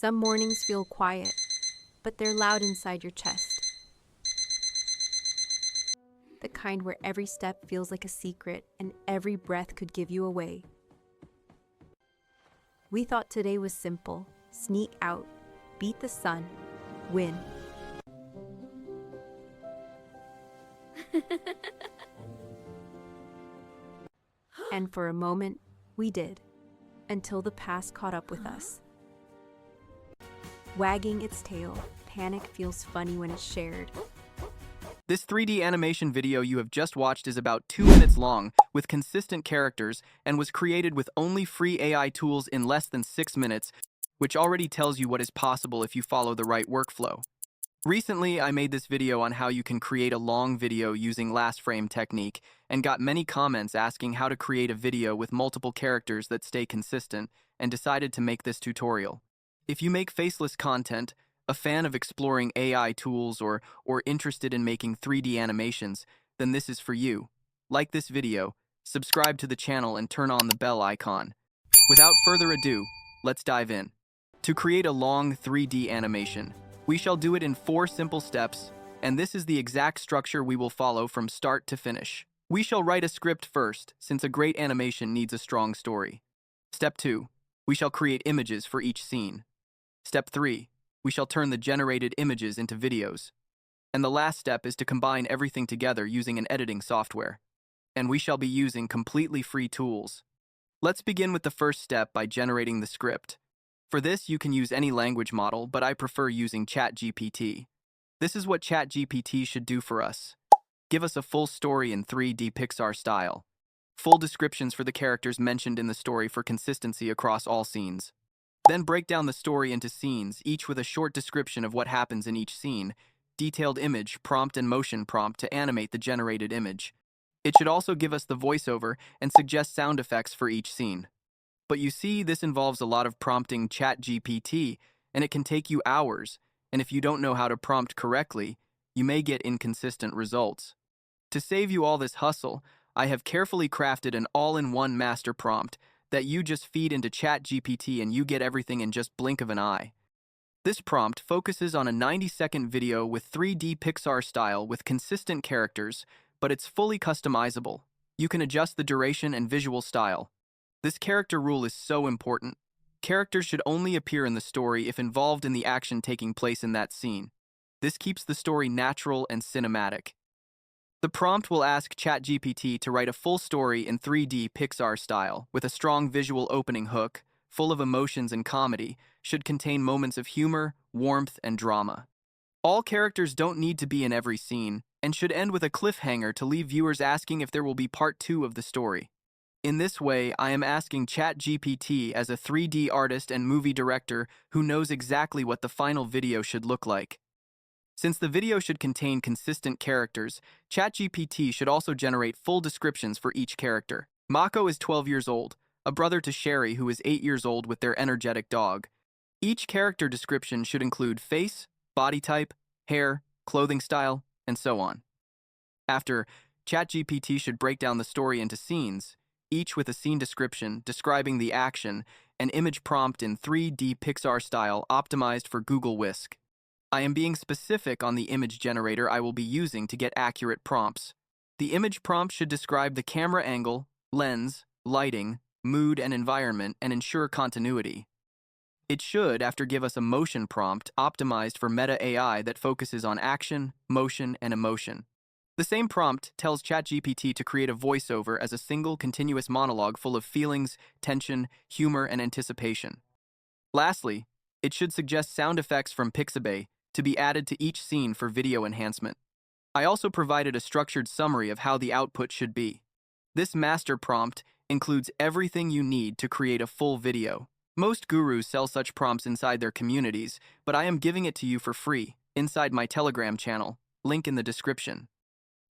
Some mornings feel quiet, but they're loud inside your chest. The kind where every step feels like a secret and every breath could give you away. We thought today was simple: sneak out, beat the sun, win. And for a moment, we did, until the past caught up with us. Wagging its tail, panic feels funny when it's shared. This 3D animation video you have just watched is about 2 minutes long, with consistent characters, and was created with only free AI tools in less than 6 minutes, which already tells you what is possible if you follow the right workflow. Recently, I made this video on how you can create a long video using last frame technique, and got many comments asking how to create a video with multiple characters that stay consistent, and decided to make this tutorial. If you make faceless content, a fan of exploring AI tools, or interested in making 3D animations, then this is for you. Like this video, subscribe to the channel, and turn on the bell icon. Without further ado, let's dive in. To create a long 3D animation, we shall do it in 4 simple steps, and this is the exact structure we will follow from start to finish. We shall write a script first, since a great animation needs a strong story. Step 2, we shall create images for each scene. Step 3, we shall turn the generated images into videos. And the last step is to combine everything together using an editing software. And we shall be using completely free tools. Let's begin with the first step by generating the script. For this, you can use any language model, but I prefer using ChatGPT. This is what ChatGPT should do for us. Give us a full story in 3D Pixar style. Full descriptions for the characters mentioned in the story for consistency across all scenes. Then break down the story into scenes, each with a short description of what happens in each scene. Detailed image, prompt, and motion prompt to animate the generated image. It should also give us the voiceover and suggest sound effects for each scene. But you see, this involves a lot of prompting ChatGPT, and it can take you hours, and if you don't know how to prompt correctly, you may get inconsistent results. To save you all this hustle, I have carefully crafted an all-in-one master prompt that you just feed into ChatGPT and you get everything in just blink of an eye. This prompt focuses on a 90-second video with 3D Pixar style with consistent characters, but it's fully customizable. You can adjust the duration and visual style. This character rule is so important. Characters should only appear in the story if involved in the action taking place in that scene. This keeps the story natural and cinematic. The prompt will ask ChatGPT to write a full story in 3D Pixar style, with a strong visual opening hook, full of emotions and comedy, should contain moments of humor, warmth, and drama. All characters don't need to be in every scene, and should end with a cliffhanger to leave viewers asking if there will be part 2 of the story. In this way, I am asking ChatGPT as a 3D artist and movie director who knows exactly what the final video should look like. Since the video should contain consistent characters, ChatGPT should also generate full descriptions for each character. Mako is 12 years old, a brother to Sherry, who is 8 years old with their energetic dog. Each character description should include face, body type, hair, clothing style, and so on. After, ChatGPT should break down the story into scenes, each with a scene description describing the action, and image prompt in 3D Pixar style optimized for Google Whisk. I am being specific on the image generator I will be using to get accurate prompts. The image prompt should describe the camera angle, lens, lighting, mood, and environment, and ensure continuity. It should, after, give us a motion prompt optimized for Meta AI that focuses on action, motion, and emotion. The same prompt tells ChatGPT to create a voiceover as a single continuous monologue full of feelings, tension, humor, and anticipation. Lastly, it should suggest sound effects from Pixabay to be added to each scene for video enhancement. I also provided a structured summary of how the output should be. This master prompt includes everything you need to create a full video. Most gurus sell such prompts inside their communities, but I am giving it to you for free inside my Telegram channel, link in the description.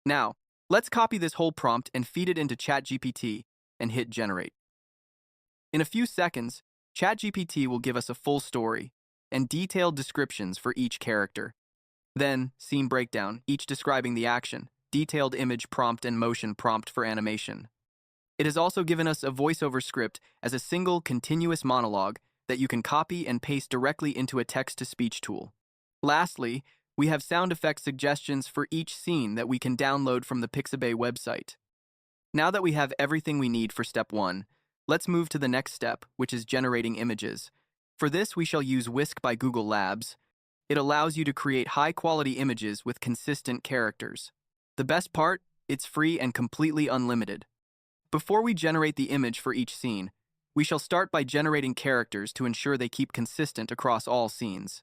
Now, let's copy this whole prompt and feed it into ChatGPT and hit generate. In a few seconds, ChatGPT will give us a full story and detailed descriptions for each character. Then, scene breakdown, each describing the action, detailed image prompt and motion prompt for animation. It has also given us a voiceover script as a single continuous monologue that you can copy and paste directly into a text-to-speech tool. Lastly, we have sound effect suggestions for each scene that we can download from the Pixabay website. Now that we have everything we need for step 1, let's move to the next step, which is generating images. For this, we shall use Whisk by Google Labs. It allows you to create high-quality images with consistent characters. The best part? It's free and completely unlimited. Before we generate the image for each scene, we shall start by generating characters to ensure they keep consistent across all scenes.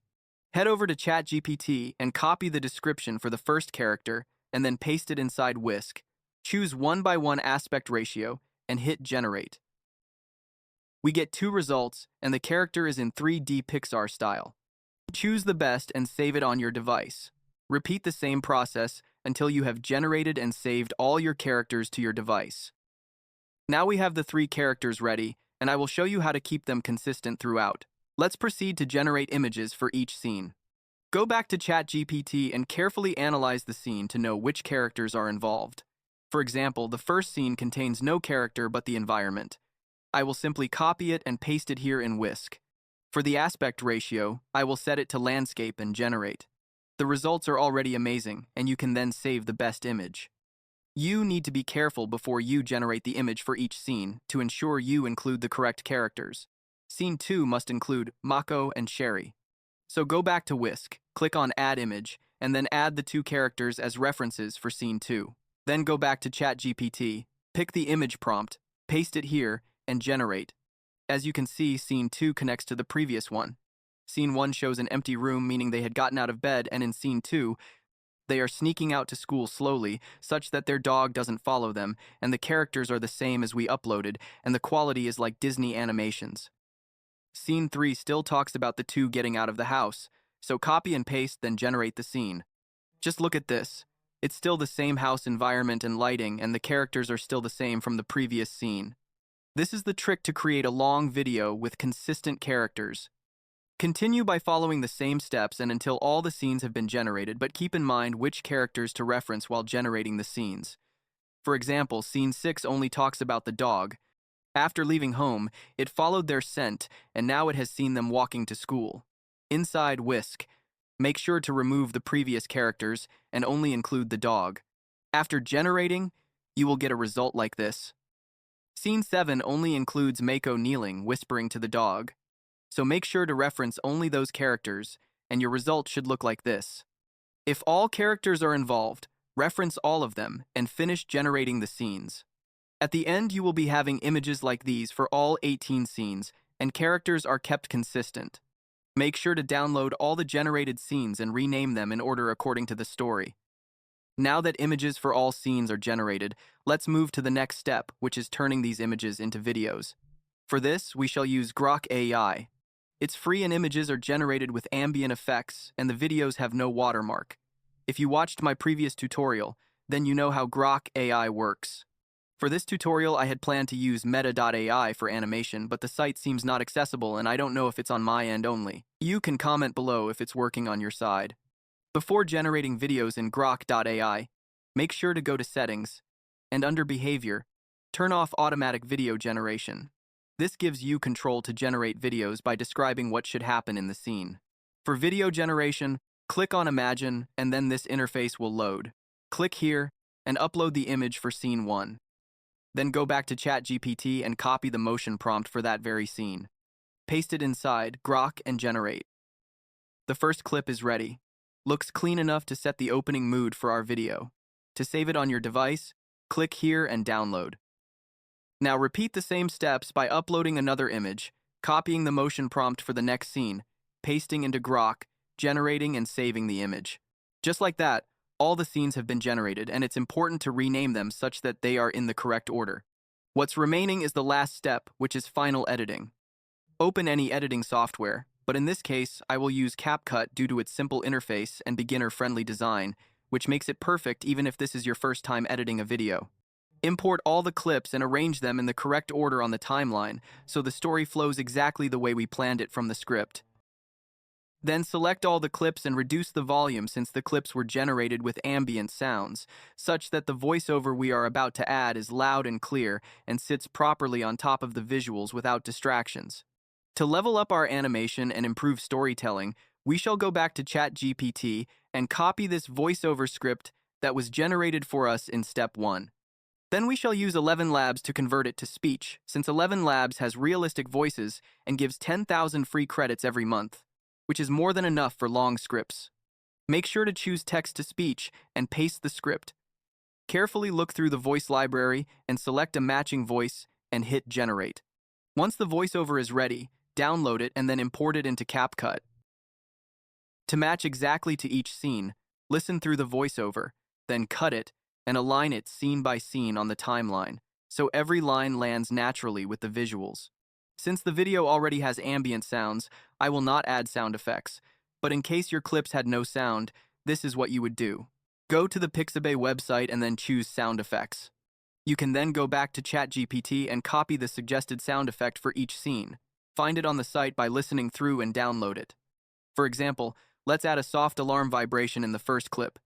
Head over to ChatGPT and copy the description for the first character and then paste it inside Whisk. Choose 1:1 aspect ratio and hit generate. We get 2 results and the character is in 3D Pixar style. Choose the best and save it on your device. Repeat the same process until you have generated and saved all your characters to your device. Now we have the 3 characters ready, and I will show you how to keep them consistent throughout. Let's proceed to generate images for each scene. Go back to ChatGPT and carefully analyze the scene to know which characters are involved. For example, the first scene contains no character but the environment. I will simply copy it and paste it here in Whisk. For the aspect ratio, I will set it to landscape and generate. The results are already amazing, and you can then save the best image. You need to be careful before you generate the image for each scene to ensure you include the correct characters. Scene 2 must include Mako and Sherry. So go back to Whisk, click on Add Image, and then add the 2 characters as references for Scene 2. Then go back to ChatGPT, pick the image prompt, paste it here, and generate. As you can see, Scene 2 connects to the previous one. Scene 1 shows an empty room, meaning they had gotten out of bed, and in Scene 2, they are sneaking out to school slowly, such that their dog doesn't follow them, and the characters are the same as we uploaded, and the quality is like Disney animations. Scene 3 still talks about the 2 getting out of the house, so copy and paste, then generate the scene. Just look at this. It's still the same house environment and lighting, and the characters are still the same from the previous scene. This is the trick to create a long video with consistent characters. Continue by following the same steps and until all the scenes have been generated, but keep in mind which characters to reference while generating the scenes. For example, Scene 6 only talks about the dog. After leaving home, it followed their scent, and now it has seen them walking to school. Inside Whisk, make sure to remove the previous characters and only include the dog. After generating, you will get a result like this. Scene 7 only includes Mako kneeling, whispering to the dog. So make sure to reference only those characters, and your result should look like this. If all characters are involved, reference all of them and finish generating the scenes. At the end, you will be having images like these for all 18 scenes, and characters are kept consistent. Make sure to download all the generated scenes and rename them in order according to the story. Now that images for all scenes are generated, let's move to the next step, which is turning these images into videos. For this, we shall use Grok AI. It's free and images are generated with ambient effects, and the videos have no watermark. If you watched my previous tutorial, then you know how Grok AI works. For this tutorial, I had planned to use Meta.ai for animation, but the site seems not accessible and I don't know if it's on my end only. You can comment below if it's working on your side. Before generating videos in Grok.ai, make sure to go to Settings, and under Behavior, turn off Automatic Video Generation. This gives you control to generate videos by describing what should happen in the scene. For video generation, click on Imagine, and then this interface will load. Click here, and upload the image for Scene 1. Then go back to ChatGPT and copy the motion prompt for that very scene. Paste it inside Grok and generate. The first clip is ready. Looks clean enough to set the opening mood for our video. To save it on your device, click here and download. Now repeat the same steps by uploading another image, copying the motion prompt for the next scene, pasting into Grok, generating and saving the image. Just like that, all the scenes have been generated, and it's important to rename them such that they are in the correct order. What's remaining is the last step, which is final editing. Open any editing software, but in this case, I will use CapCut due to its simple interface and beginner-friendly design, which makes it perfect even if this is your first time editing a video. Import all the clips and arrange them in the correct order on the timeline, so the story flows exactly the way we planned it from the script. Then select all the clips and reduce the volume since the clips were generated with ambient sounds, such that the voiceover we are about to add is loud and clear and sits properly on top of the visuals without distractions. To level up our animation and improve storytelling, we shall go back to ChatGPT and copy this voiceover script that was generated for us in step 1. Then we shall use 11 Labs to convert it to speech, since 11 Labs has realistic voices and gives 10,000 free credits every month, which is more than enough for long scripts. Make sure to choose text-to-speech and paste the script. Carefully look through the voice library and select a matching voice and hit generate. Once the voiceover is ready, download it and then import it into CapCut. To match exactly to each scene, listen through the voiceover, then cut it and align it scene by scene on the timeline, so every line lands naturally with the visuals. Since the video already has ambient sounds, I will not add sound effects, but in case your clips had no sound, this is what you would do. Go to the Pixabay website and then choose sound effects. You can then go back to ChatGPT and copy the suggested sound effect for each scene. Find it on the site by listening through and download it. For example, let's add a soft alarm vibration in the first clip.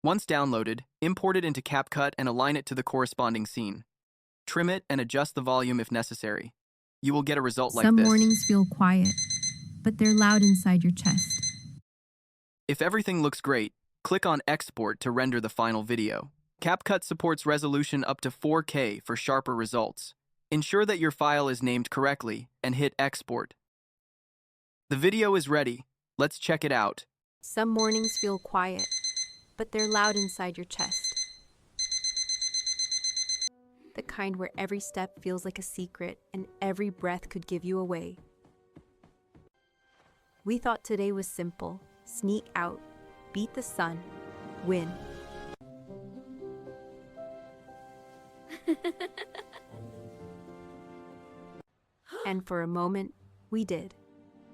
Once downloaded, import it into CapCut and align it to the corresponding scene. Trim it and adjust the volume if necessary. You will get a result like this. Some mornings feel quiet, but they're loud inside your chest. If everything looks great, click on Export to render the final video. CapCut supports resolution up to 4K for sharper results. Ensure that your file is named correctly and hit Export. The video is ready. Let's check it out. Some mornings feel quiet, but they're loud inside your chest. The kind where every step feels like a secret and every breath could give you away. We thought today was simple. Sneak out, beat the sun, win. And for a moment, we did,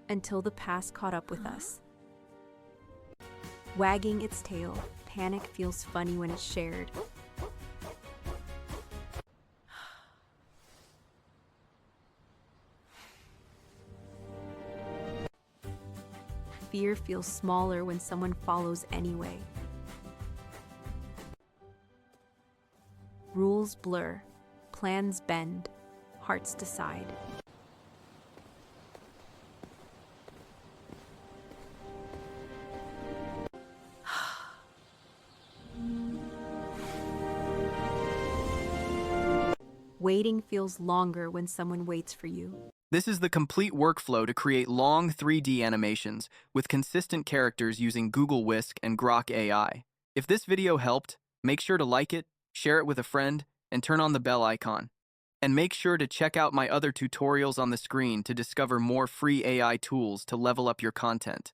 until the past caught up with us. Wagging its tail, panic feels funny when it's shared. Fear feels smaller when someone follows anyway. Rules blur, plans bend, hearts decide. Waiting feels longer when someone waits for you. This is the complete workflow to create long 3D animations with consistent characters using Google Whisk and Grok AI. If this video helped, make sure to like it, share it with a friend, and turn on the bell icon. And make sure to check out my other tutorials on the screen to discover more free AI tools to level up your content.